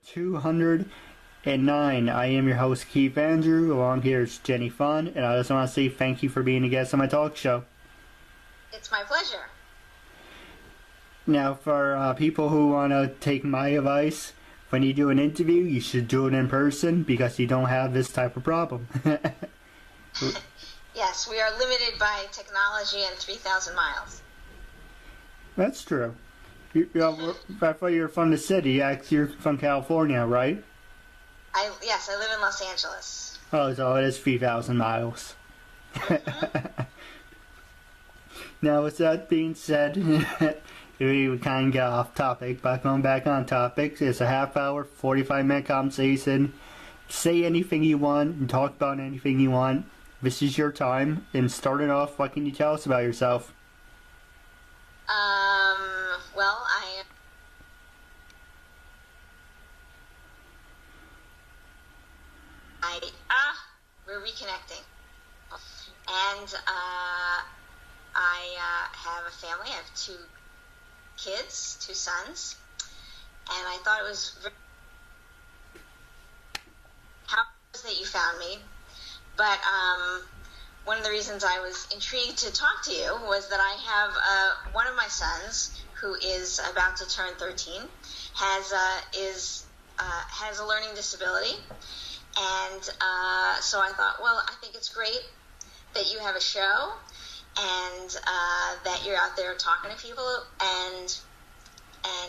209. I am your host, Keith Andrew. Along here is Jennie Fahn, and I just want to say thank you for being a guest on my talk show. It's my pleasure. Now, for people who want to take my advice, when you do an interview, you should do it in person because you don't have this type of problem. Yes, we are limited by technology and 3,000 miles. That's true. I thought you were from the city. You're from California, right? Yes, I live in Los Angeles. Oh, so it is 3,000 miles. Mm-hmm. Now, with that being said, we kind of get off topic, but going back on topic, it's a half-hour, 45-minute conversation. Say anything you want and talk about anything you want. This is your time. And starting off, what can you tell us about yourself? Well, we're reconnecting. And, I have a family. I have 2 kids, 2 sons. And I thought it was very happy that you found me. But, one of the reasons I was intrigued to talk to you was that I have one of my sons who is about to turn 13, has a learning disability, and so I thought, well, I think it's great that you have a show and that you're out there talking to people and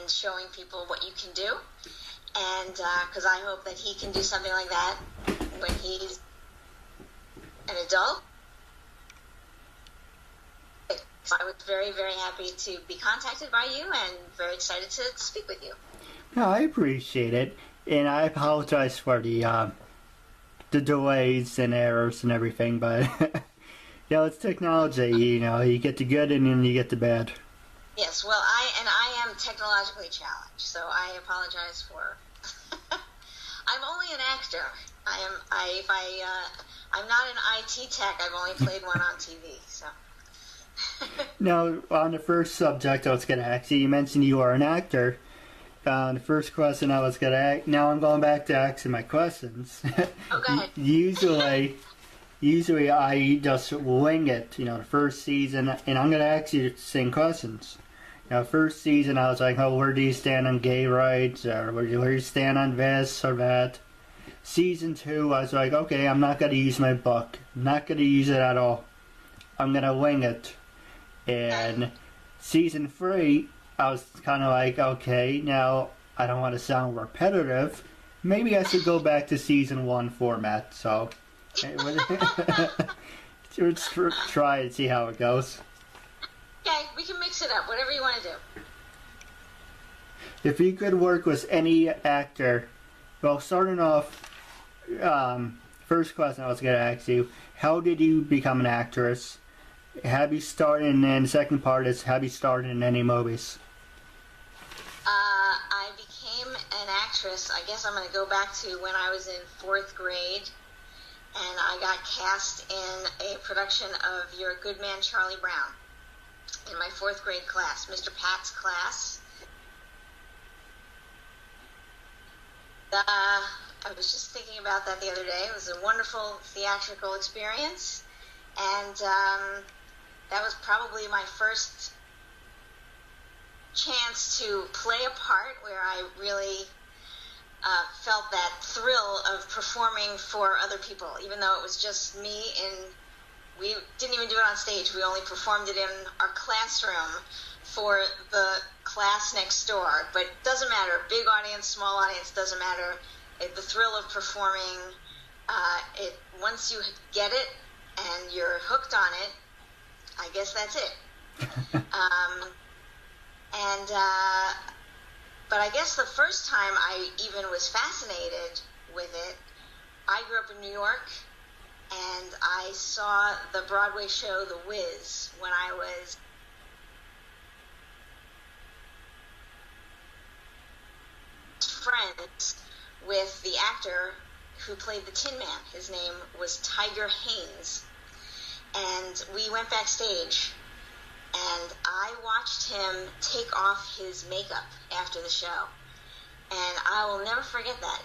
showing people what you can do, and because I hope that he can do something like that when he's an adult. So I was very, very happy to be contacted by you and very excited to speak with you. No, I appreciate it, and I apologize for the delays and errors and everything, but it's technology. You get the good and then you get the bad. Yes, well, I am technologically challenged, so I apologize for. I'm only an actor. I'm not an IT tech. I've only played one on TV, so. Now, on the first subject I was going to ask you, you mentioned you are an actor. The first question I was going to ask, now I'm going back to asking my questions. Oh, go ahead. Usually I just wing it, the first season, and I'm going to ask you the same questions. First season I was like, oh, where do you stand on gay rights, or where do you stand on this or that? Season 2, I was like, okay, I'm not going to use my book. I'm not going to use it at all. I'm going to wing it. And season 3, I was kind of like, okay, now I don't want to sound repetitive. Maybe I should go back to season 1 format. So let's try and see how it goes. Okay, we can mix it up, whatever you want to do. If you could work with any actor, well, starting off, first question I was going to ask you, how did you become an actress? Have you started, and then the second part is, have you started in any movies? I became an actress, I guess I'm going to go back to when I was in 4th grade, and I got cast in a production of Your Good Man, Charlie Brown, in my 4th grade class, Mr. Pat's class. I was just thinking about that the other day. It was a wonderful theatrical experience, and that was probably my first chance to play a part where I really felt that thrill of performing for other people, even though it was just me, and we didn't even do it on stage. We only performed it in our classroom for the class next door. But it doesn't matter, big audience, small audience, doesn't matter. The thrill of performing, once you get it and you're hooked on it, I guess that's it. But I guess the first time I even was fascinated with it, I grew up in New York, and I saw the Broadway show The Wiz when I was friends with the actor who played the Tin Man. His name was Tiger Haynes. And we went backstage, and I watched him take off his makeup after the show. And I will never forget that.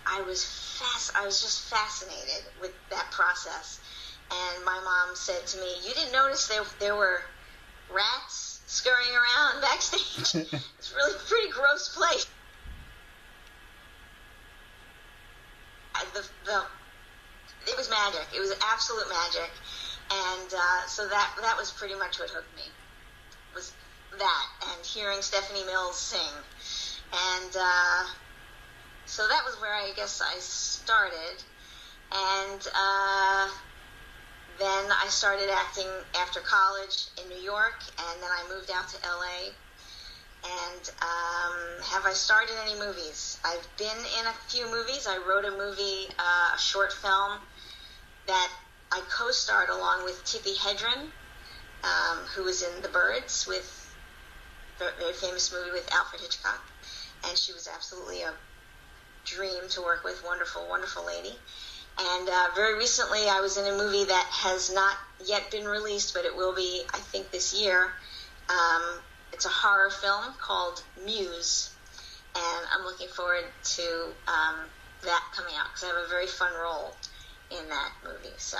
I was just fascinated with that process. And my mom said to me, "You didn't notice there were rats scurrying around backstage? It's really a pretty gross place." It was magic. It was absolute magic. And so that was pretty much what hooked me, was that, and hearing Stephanie Mills sing. And so that was where I guess I started. And then I started acting after college in New York, and then I moved out to LA. And have I started any movies? I've been in a few movies. I wrote a movie, a short film that I co-starred along with Tippi Hedren, who was in The Birds, with the very famous movie with Alfred Hitchcock. And she was absolutely a dream to work with. Wonderful, wonderful lady. And very recently I was in a movie that has not yet been released, but it will be, I think, this year. It's a horror film called Muse, and I'm looking forward to that coming out, because I have a very fun role in that movie. So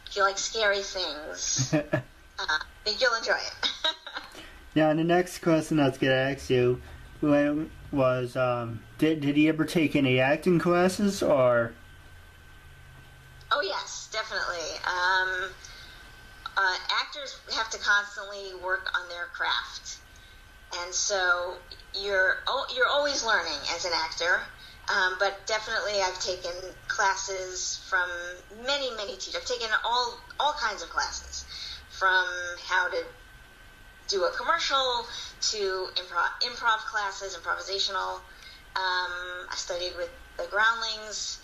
if you like scary things, I think you'll enjoy it. Now, the next question I was going to ask you was, did you ever take any acting classes, or? Oh yes, definitely. Actors have to constantly work on their craft, and so you're always learning as an actor. But definitely, I've taken classes from many teachers. I've taken all kinds of classes, from how to do a commercial to improv classes, improvisational. I studied with the Groundlings.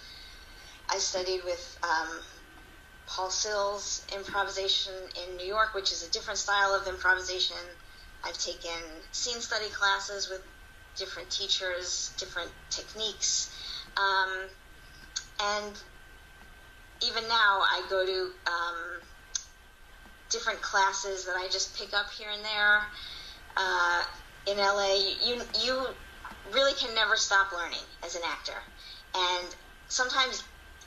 I studied with Paul Sills' improvisation in New York, which is a different style of improvisation. I've taken scene study classes with different teachers, different techniques. And even now I go to different classes that I just pick up here and there. In LA, you really can never stop learning as an actor. And sometimes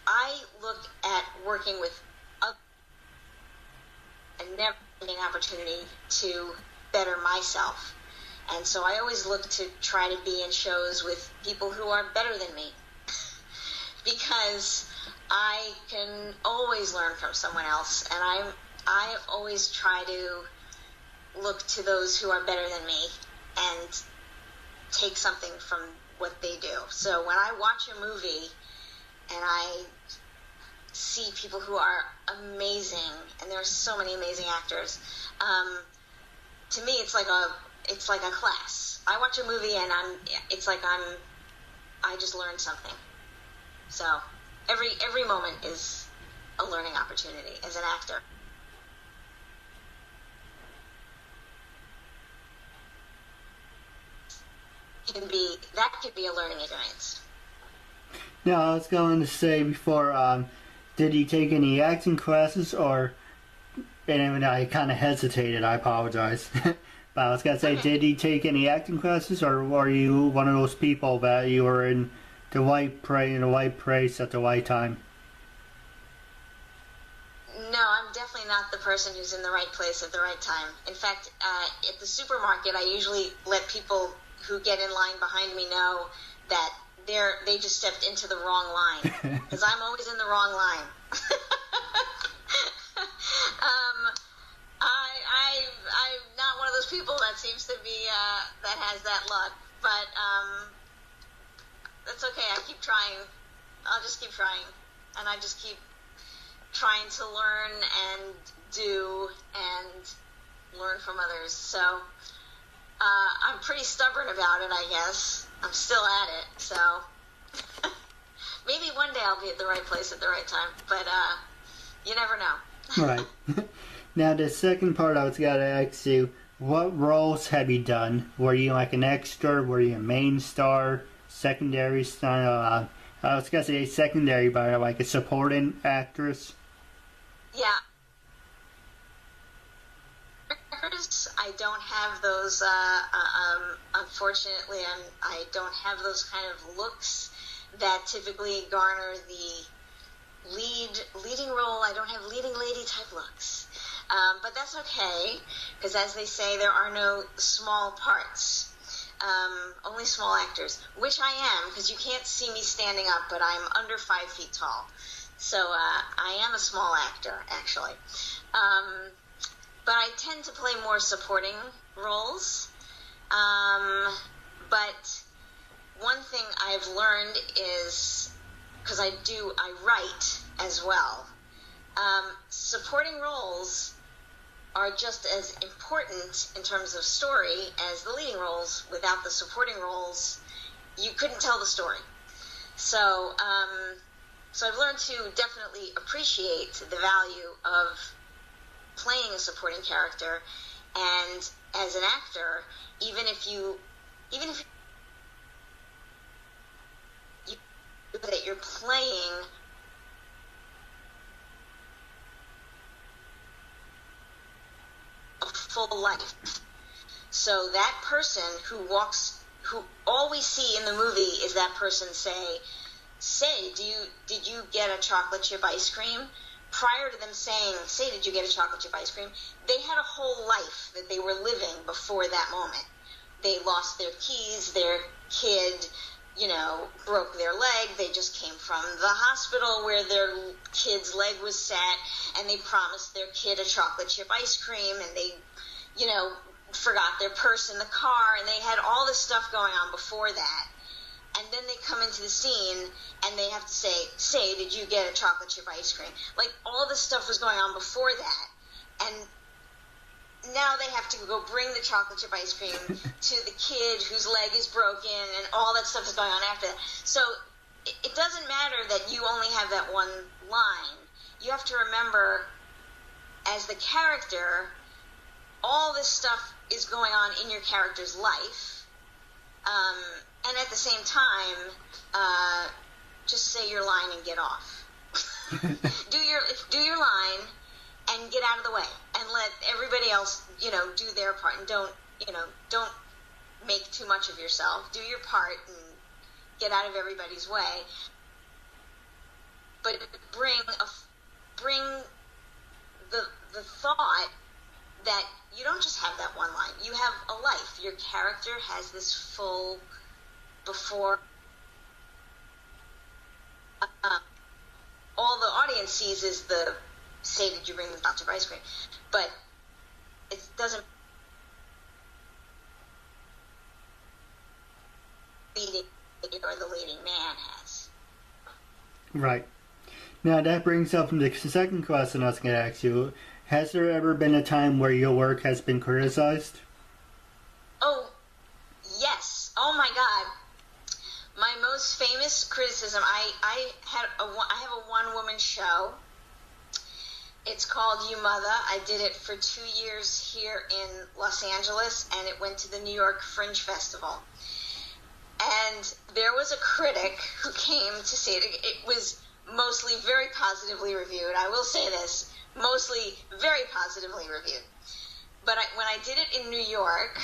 I look at working with others and never getting an opportunity to better myself. And so I always look to try to be in shows with people who are better than me, because I can always learn from someone else, and I always try to look to those who are better than me and take something from what they do. So when I watch a movie and I see people who are amazing, and there are so many amazing actors, to me it's like a class. I watch a movie and I just learned something. So every moment is a learning opportunity as an actor. That could be a learning experience. Now, I was going to say before, did you take any acting classes, or, and I kind of hesitated, I apologize. But I was going to say, did you take any acting classes, or were you one of those people that you were in the right place at the right time? No, I'm definitely not the person who's in the right place at the right time. In fact, at the supermarket, I usually let people who get in line behind me know that they just stepped into the wrong line, because I'm always in the wrong line. I'm not one of those people that seems to be that has that luck, but that's okay. I keep trying. I'll just keep trying, and I just keep trying to learn and do and learn from others. So I'm pretty stubborn about it, I guess. I'm still at it, so maybe one day I'll be at the right place at the right time, but you never know. Right. Now, the second part I was going to ask you, what roles have you done? Were you like an extra? Were you a main star? Secondary star? I was going to say secondary, but like a supporting actress? Yeah. I I don't have those, unfortunately, I don't have those kind of looks that typically garner the leading role. I don't have leading lady type looks. But that's okay, because as they say, there are no small parts. Only small actors, which I am, because you can't see me standing up, but I'm under 5 feet tall. So I am a small actor, actually. But I tend to play more supporting roles. But one thing I've learned is, because I write as well, supporting roles are just as important in terms of story as the leading roles. Without the supporting roles, you couldn't tell the story. So I've learned to definitely appreciate the value of playing a supporting character, and as an actor, even if you that you're playing a full life. So that person who all we see in the movie is that person say, did you get a chocolate chip ice cream? Prior to them saying, did you get a chocolate chip ice cream? They had a whole life that they were living before that moment. They lost their keys, their kid, broke their leg. They just came from the hospital where their kid's leg was set, and they promised their kid a chocolate chip ice cream, and they, forgot their purse in the car, and they had all this stuff going on before that. And then they come into the scene, and they have to say, did you get a chocolate chip ice cream? Like, all this stuff was going on before that, and now they have to go bring the chocolate chip ice cream to the kid whose leg is broken, and all that stuff is going on after that. So it doesn't matter that you only have that one line. You have to remember, as the character, all this stuff is going on in your character's life. And at the same time, just say your line and get off. do your line and get out of the way, and let everybody else, do their part, and don't make too much of yourself. Do your part and get out of everybody's way. But bring the thought that you don't just have that one line. You have a life. Your character has this full before all the audience sees is the say, did you bring the chocolate chip ice cream? But it doesn't leading or the leading man has. Right. Now that brings up the second question I was going to ask you. Has there ever been a time where your work has been criticized? Oh, yes. Oh my God. My most famous criticism, I have a one-woman show. It's called Mutha. I did it for 2 years here in Los Angeles, and it went to the New York Fringe Festival. And there was a critic who came to see it. It was mostly very positively reviewed. I will say this, mostly very positively reviewed. But when I did it in New York,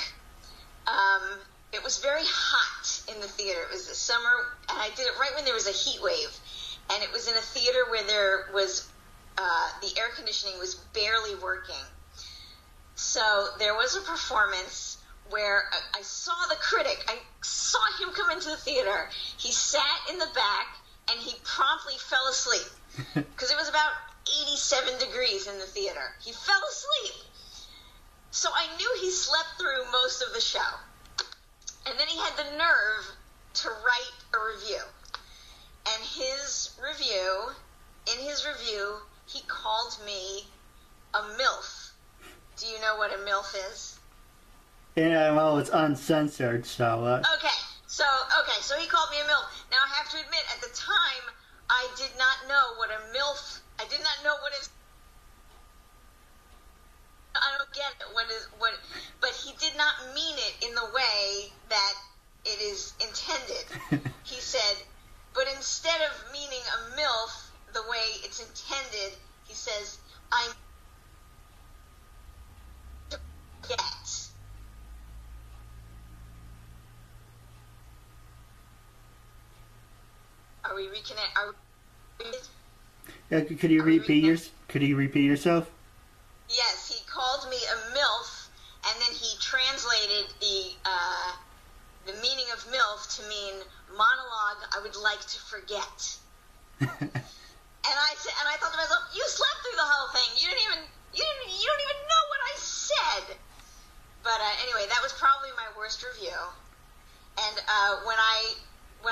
it was very hot in the theater. It was the summer, and I did it right when there was a heat wave. And it was in a theater where there was, the air conditioning was barely working. So there was a performance where I saw the critic. I saw him come into the theater. He sat in the back, and he promptly fell asleep. Because it was about 87 degrees in the theater. He fell asleep. So I knew he slept through most of the show. And then he had the nerve to write a review. And in his review, he called me a MILF. Do you know what a MILF is? Yeah, well, it's uncensored, so... Okay, so he called me a MILF. Now, I have to admit, at the time, I did not know what a MILF... I did not know what it... I don't get it. But he did not mean it in the way that it is intended. He said, but instead of meaning a MILF the way it's intended, he says, I'm... get. reconnect? Are we, Could you repeat yourself? Yes, he called me a MILF, and then he translated the meaning of MILF to mean monologue I would like to forget. And I thought to myself, you slept through the whole thing. You don't even know what I said. But anyway, that was probably my worst review. And when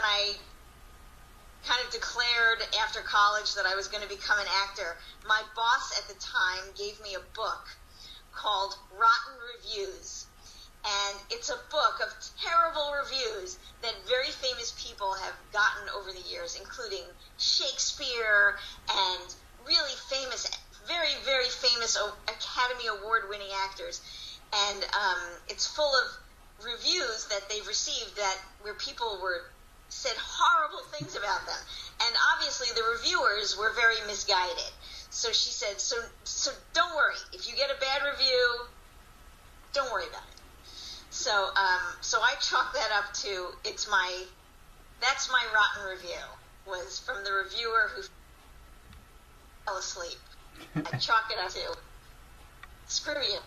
I kind of declared after college that I was going to become an actor, my boss at the time gave me a book called Rotten Reviews. And it's a book of terrible reviews that very famous people have gotten over the years, including Shakespeare and really famous, very, very famous Academy Award-winning actors. And it's full of reviews that they've received where people said horrible things about them. And obviously the reviewers were very misguided. So she said, so don't worry. If you get a bad review, don't worry about it. So I chalk that up to that's my rotten review, was from the reviewer who fell asleep. I chalk it up to screw you.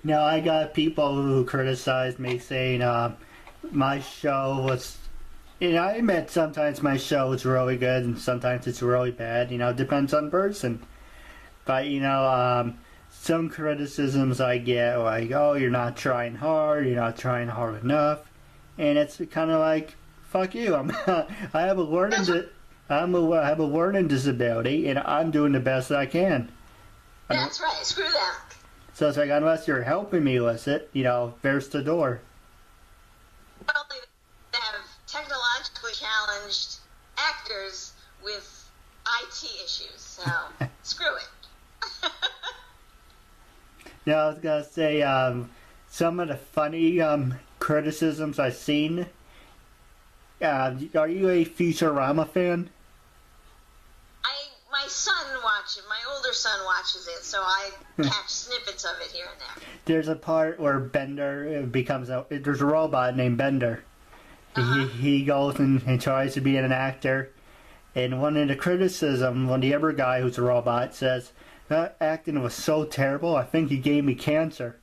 Now, I got people who criticized me saying my show was, I admit sometimes my show is really good and sometimes it's really bad, it depends on the person. But, some criticisms I get, like, oh, you're not trying hard enough, and it's kind of like, fuck you. I have a learning disability, and I'm doing the best I can. That's right. Screw them. So it's like, unless you're helping me with it, there's the door. Well, they have technologically challenged actors with IT issues, so screw it. Now, I was going to say, some of the funny criticisms I've seen. Are you a Futurama fan? My older son watches it, so I catch snippets of it here and there. There's a part where Bender there's a robot named Bender. Uh-huh. He goes and tries to be an actor, and one of the other guy who's a robot says, that acting was so terrible, I think he gave me cancer.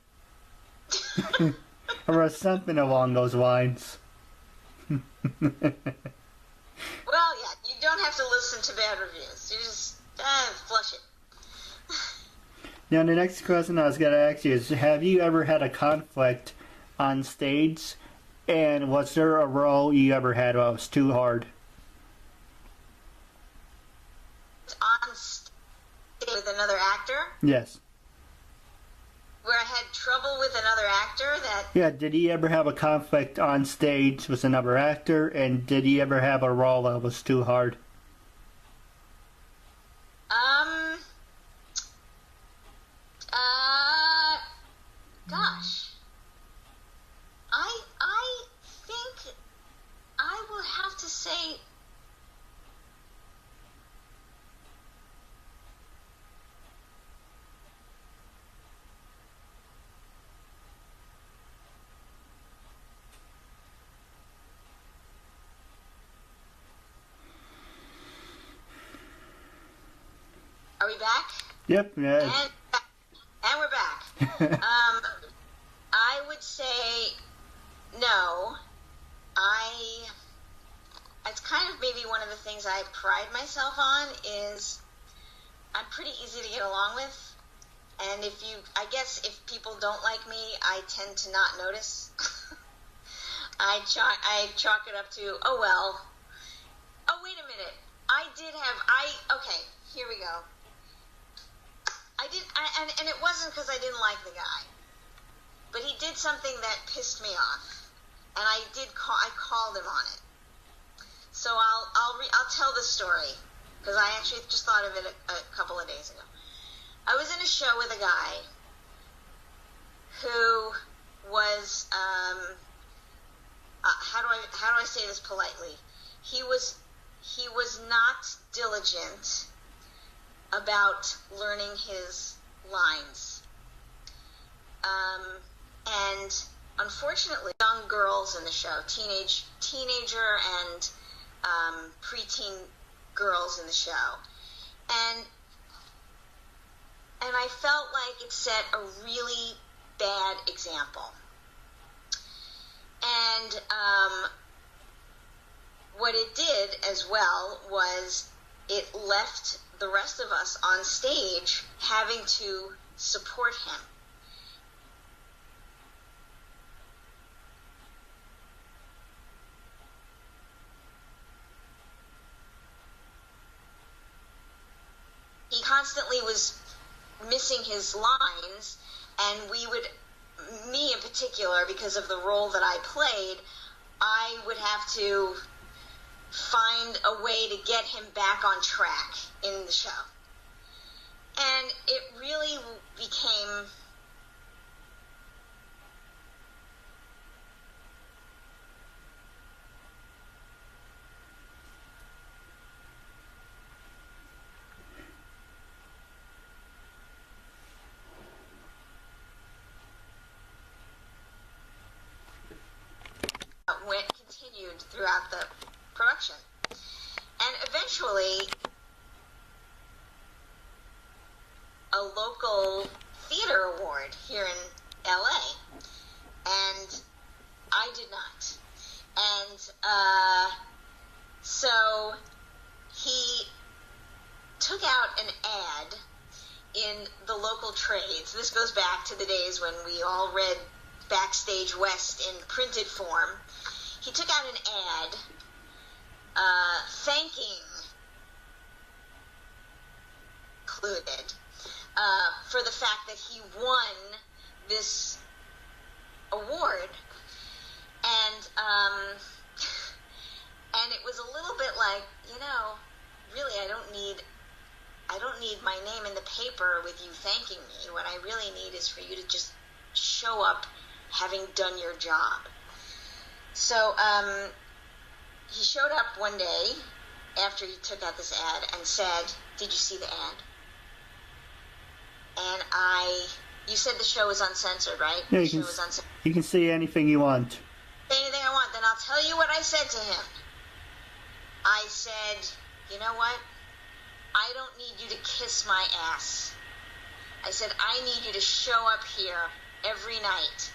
Or something along those lines. Well, yeah, you don't have to listen to bad reviews. You just flush it. Now, the next question I was going to ask you is, have you ever had a conflict on stage? And was there a role you ever had that was too hard? On stage with another actor? Yes. Where I had trouble with another actor? Yeah, did he ever have a conflict on stage with another actor? And did he ever have a role that was too hard? Gosh. I think I will have to say Are we back? Yep. Yeah. And we're back. I would say no. It's kind of maybe one of the things I pride myself on is I'm pretty easy to get along with. And I guess if people don't like me, I tend to not notice. I chalk it up to, oh well. Oh, wait a minute. Okay, here we go. And it wasn't because I didn't like the guy, but he did something that pissed me off, and I called him on it. So I'll tell the story because I actually just thought of it a couple of days ago. I was in a show with a guy who was how do I say this politely? He was not diligent about learning his lines. And unfortunately, young girls in the show, teenager and preteen girls in the show, and I felt like it set a really bad example. And what it did as well was it left the rest of us on stage having to support him. He constantly was missing his lines, and me in particular, because of the role that I played, I would have to find a way to get him back on track in the show. And it really became continued throughout the production. And eventually, a local theater award here in LA, and I did not. And so he took out an ad in the local trades. This goes back to the days when we all read Backstage West in printed form. He took out an ad thanking included for the fact that he won this award, and it was a little bit like, really, I don't need my name in the paper with you thanking me. What I really need is for you to just show up having done your job. So he showed up one day after he took out this ad and said, "Did you see the ad?" And you said the show was uncensored, right? Yeah, you can see anything you want. Say anything I want. Then I'll tell you what I said to him. I said, "You know what? I don't need you to kiss my ass." I said, "I need you to show up here every night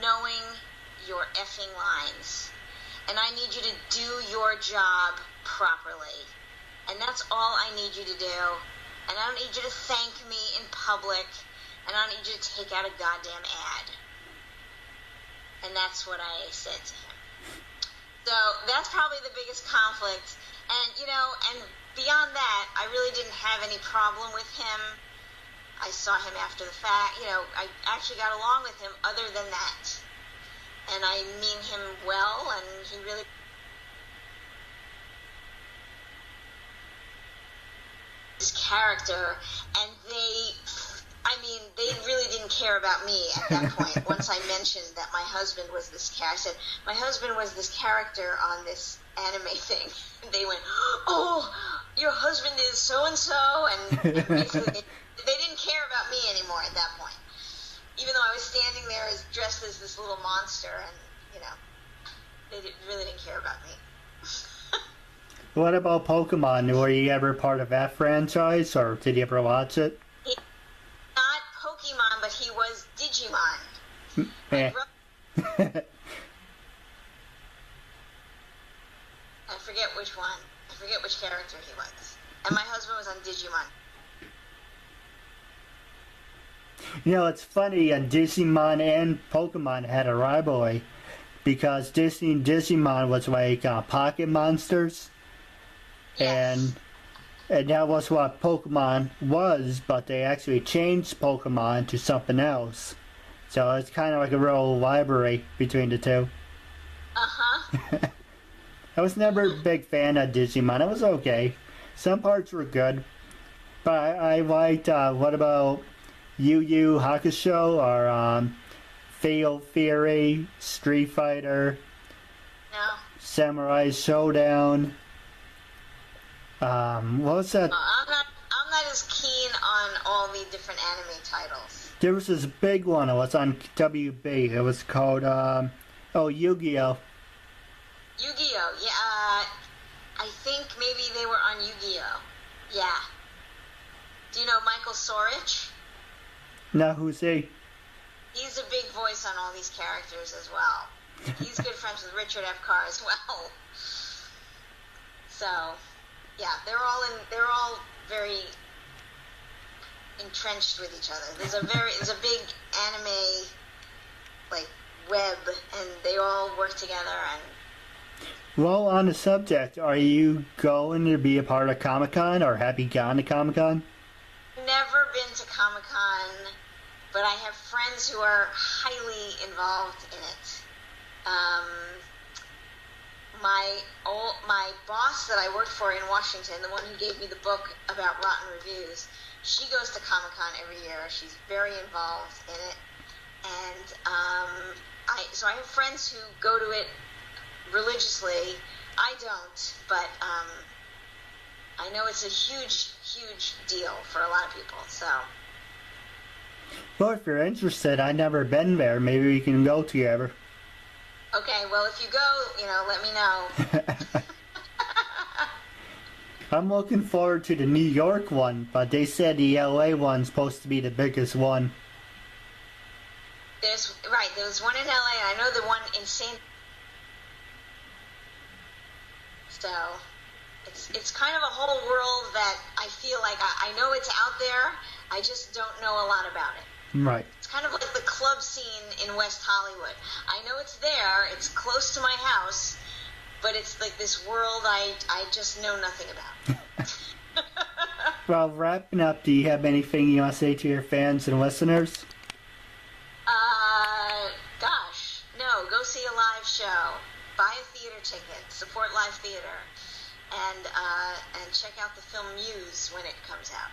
knowing your effing lines. And I need you to do your job properly. And that's all I need you to do. And I don't need you to thank me in public. And I don't need you to take out a goddamn ad." And that's what I said to him. So that's probably the biggest conflict. And, and beyond that, I really didn't have any problem with him. I saw him after the fact. I actually got along with him other than that. And I mean him well, and he really... his character, and they really didn't care about me at that point. Once I mentioned that my husband was this character, I said, "My husband was this character on this anime thing." And they went, "Oh, your husband is so-and-so," and basically they didn't care about me anymore at that point. Even though I was standing there dressed as this little monster, and, they really didn't care about me. What about Pokemon? Were you ever part of that franchise, or did you ever watch it? Not Pokemon, but he was Digimon. Eh. I forget which one. I forget which character he was. And my husband was on Digimon. It's funny, and Digimon and Pokemon had a rivalry, because Disney and Digimon was like pocket monsters, yes. and that was what Pokemon was, but they actually changed Pokemon to something else. So it's kind of like a real rivalry between the two. Uh-huh. I was never a big fan of Digimon. It was okay. Some parts were good, but I liked, what about Yu Yu Hakusho, or Fatal Fury, Street Fighter, No. Samurai Showdown. What was that? I'm not not as keen on all the different anime titles. There was this big one. It was on WB. It was called, Yu-Gi-Oh! Yu-Gi-Oh! Yeah, I think maybe they were on Yu-Gi-Oh! Yeah. Do you know Michael Sorich? No, who's he? He's a big voice on all these characters as well. He's good friends with Richard F. Carr as well. So, yeah, they're all very entrenched with each other. There's a big anime like web, and they all work together. And well, on the subject, are you going to be a part of Comic-Con, or have you gone to Comic-Con? Never been to Comic-Con, but I have friends who are highly involved in it. My boss that I worked for in Washington, the one who gave me the book about rotten reviews, she goes to Comic-Con every year. She's very involved in it, and so I have friends who go to it religiously. I don't, but I know it's a huge deal for a lot of people. So, well, if you're interested, I've never been there. Maybe we can go together. Okay, well, if you go, let me know. I'm looking forward to the New York one, but they said the LA one's supposed to be the biggest one. There's one in LA, and I know the one in St. So, it's kind of a whole world that I feel like I know it's out there, I just don't know a lot about it. Right. It's kind of like the club scene in West Hollywood. I know it's there, it's close to my house, but it's like this world I just know nothing about. Well, wrapping up, do you have anything you want to say to your fans and listeners? Gosh, no, go see a live show. Buy a theater ticket, support live theater, and check out the film Muse when it comes out.